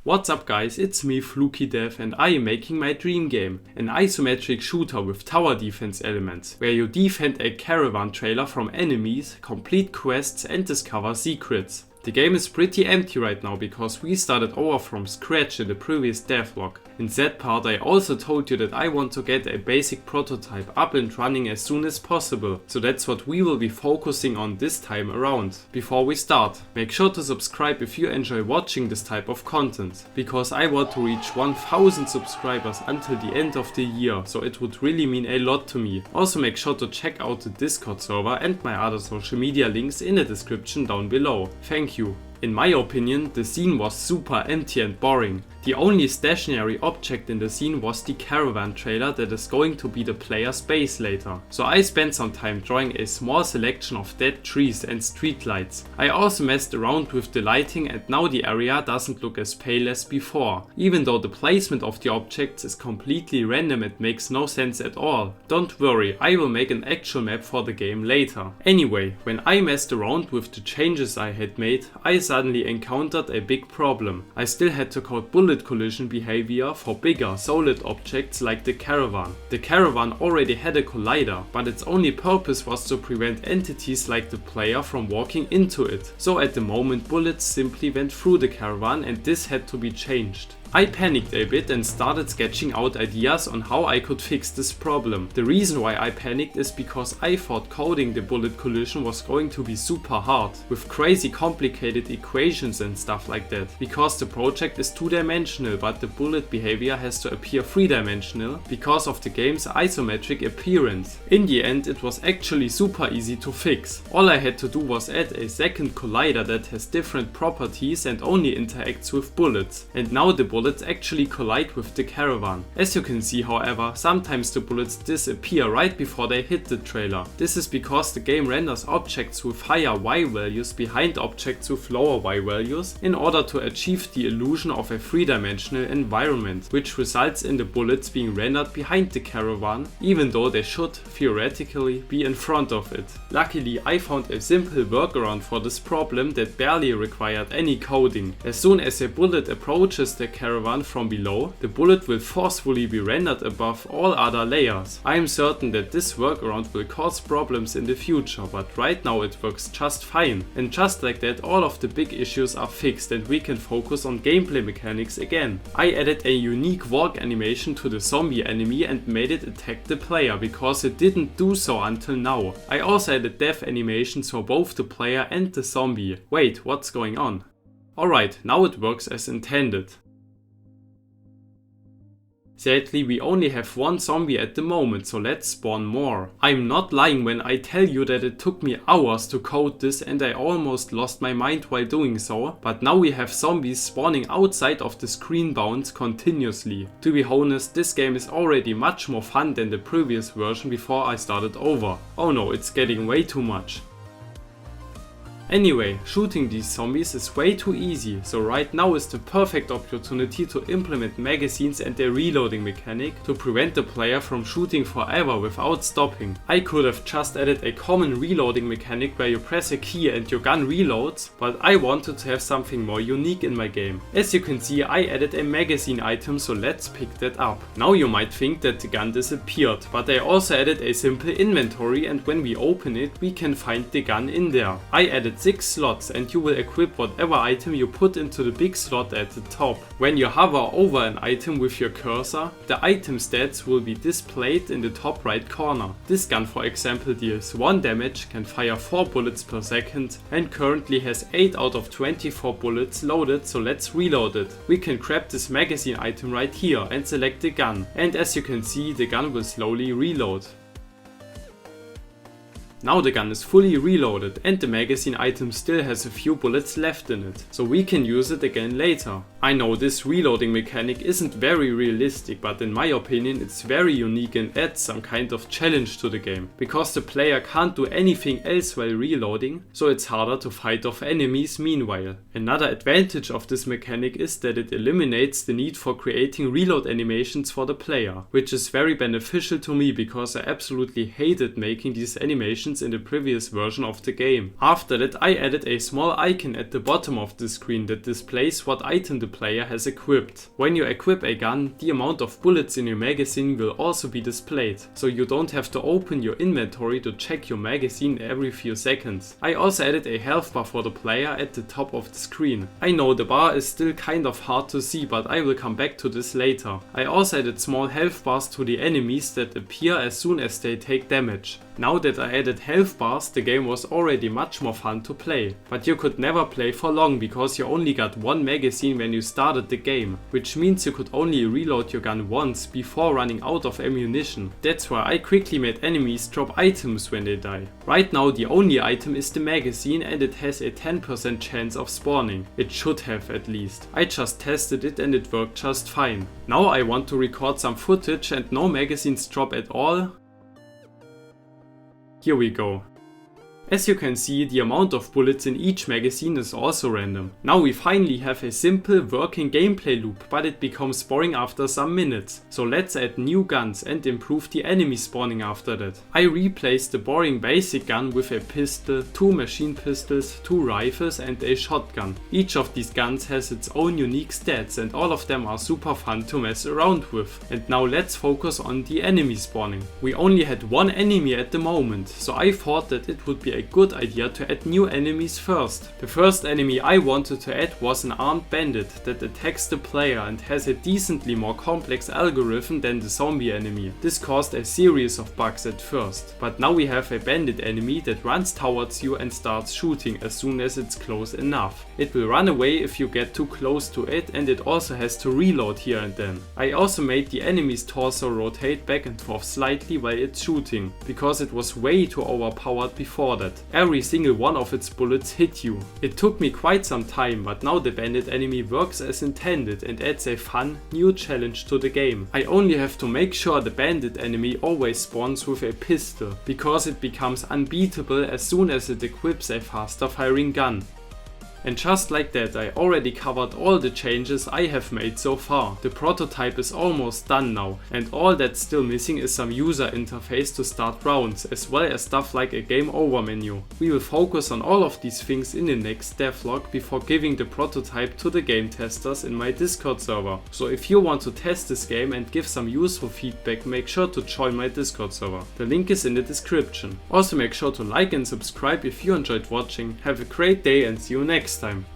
What's up guys, it's me flukydev and I am making my dream game, an isometric shooter with tower defense elements, where you defend a caravan trailer from enemies, complete quests and discover secrets. The game is pretty empty right now because we started over from scratch in the previous devlog. In that part I also told you that I want to get a basic prototype up and running as soon as possible, so that's what we will be focusing on this time around. Before we start, make sure to subscribe if you enjoy watching this type of content, because I want to reach 1000 subscribers until the end of the year, so it would really mean a lot to me. Also make sure to check out the Discord server and my other social media links in the description down below. Thank you. In my opinion, the scene was super empty and boring. The only stationary object in the scene was the caravan trailer that is going to be the player's base later. So I spent some time drawing a small selection of dead trees and street lights. I also messed around with the lighting and now the area doesn't look as pale as before, even though the placement of the objects is completely random and makes no sense at all. Don't worry, I will make an actual map for the game later. Anyway, when I messed around with the changes I had made, I suddenly encountered a big problem. I still had to code bullet collision behavior for bigger solid objects like the caravan. The caravan already had a collider, but its only purpose was to prevent entities like the player from walking into it. So at the moment bullets simply went through the caravan and this had to be changed. I panicked a bit and started sketching out ideas on how I could fix this problem. The reason why I panicked is because I thought coding the bullet collision was going to be super hard, with crazy complicated equations and stuff like that, because the project is 2-dimensional but the bullet behavior has to appear 3-dimensional because of the game's isometric appearance. In the end it was actually super easy to fix. All I had to do was add a second collider that has different properties and only interacts with bullets, and now the bullets actually collide with the caravan. As you can see, however, sometimes the bullets disappear right before they hit the trailer. This is because the game renders objects with higher Y values behind objects with lower Y values in order to achieve the illusion of a 3-dimensional environment, which results in the bullets being rendered behind the caravan, even though they should theoretically be in front of it. Luckily, I found a simple workaround for this problem that barely required any coding. As soon as a bullet approaches the caravan from below, the bullet will forcefully be rendered above all other layers. I am certain that this workaround will cause problems in the future, but right now it works just fine. And just like that, all of the big issues are fixed and we can focus on gameplay mechanics again. I added a unique walk animation to the zombie enemy and made it attack the player, because it didn't do so until now. I also added death animations for both the player and the zombie. Wait, what's going on? Alright, now it works as intended. Sadly, we only have one zombie at the moment, so let's spawn more. I'm not lying when I tell you that it took me hours to code this and I almost lost my mind while doing so, but now we have zombies spawning outside of the screen bounds continuously. To be honest, this game is already much more fun than the previous version before I started over. Oh no, it's getting way too much. Anyway, shooting these zombies is way too easy, so right now is the perfect opportunity to implement magazines and a reloading mechanic to prevent the player from shooting forever without stopping. I could have just added a common reloading mechanic where you press a key and your gun reloads, but I wanted to have something more unique in my game. As you can see, I added a magazine item, so let's pick that up. Now you might think that the gun disappeared, but I also added a simple inventory and when we open it we can find the gun in there. I added 6 slots and you will equip whatever item you put into the big slot at the top. When you hover over an item with your cursor, the item stats will be displayed in the top right corner. This gun, for example, deals 1 damage, can fire 4 bullets per second and currently has 8 out of 24 bullets loaded, so let's reload it. We can grab this magazine item right here and select the gun, and as you can see, the gun will slowly reload. Now the gun is fully reloaded and the magazine item still has a few bullets left in it, so we can use it again later. I know this reloading mechanic isn't very realistic, but in my opinion it's very unique and adds some kind of challenge to the game, because the player can't do anything else while reloading, so it's harder to fight off enemies meanwhile. Another advantage of this mechanic is that it eliminates the need for creating reload animations for the player, which is very beneficial to me because I absolutely hated making these animations in the previous version of the game. After that I added a small icon at the bottom of the screen that displays what item the player has equipped. When you equip a gun, the amount of bullets in your magazine will also be displayed, so you don't have to open your inventory to check your magazine every few seconds. I also added a health bar for the player at the top of the screen. I know the bar is still kind of hard to see, but I will come back to this later. I also added small health bars to the enemies that appear as soon as they take damage. Now that I added health bars, the game was already much more fun to play. But you could never play for long because you only got one magazine when you started the game, which means you could only reload your gun once before running out of ammunition. That's why I quickly made enemies drop items when they die. Right now the only item is the magazine and it has a 10% chance of spawning. It should have at least. I just tested it and it worked just fine. Now I want to record some footage and no magazines drop at all. Here we go. As you can see, the amount of bullets in each magazine is also random. Now we finally have a simple working gameplay loop, but it becomes boring after some minutes. So let's add new guns and improve the enemy spawning after that. I replaced the boring basic gun with a pistol, 2 machine pistols, 2 rifles and a shotgun. Each of these guns has its own unique stats and all of them are super fun to mess around with. And now let's focus on the enemy spawning. We only had one enemy at the moment, so I thought that it would be a good idea to add new enemies first. The first enemy I wanted to add was an armed bandit that attacks the player and has a decently more complex algorithm than the zombie enemy. This caused a series of bugs at first, but now we have a bandit enemy that runs towards you and starts shooting as soon as it's close enough. It will run away if you get too close to it and it also has to reload here and then. I also made the enemy's torso rotate back and forth slightly while it's shooting, because it was way too overpowered before that. Every single one of its bullets hit you. It took me quite some time, but now the bandit enemy works as intended and adds a fun, new challenge to the game. I only have to make sure the bandit enemy always spawns with a pistol, because it becomes unbeatable as soon as it equips a faster firing gun. And just like that, I already covered all the changes I have made so far. The prototype is almost done now, and all that's still missing is some user interface to start rounds, as well as stuff like a game over menu. We will focus on all of these things in the next devlog before giving the prototype to the game testers in my Discord server. So if you want to test this game and give some useful feedback, make sure to join my Discord server. The link is in the description. Also make sure to like and subscribe if you enjoyed watching. Have a great day and see you next time.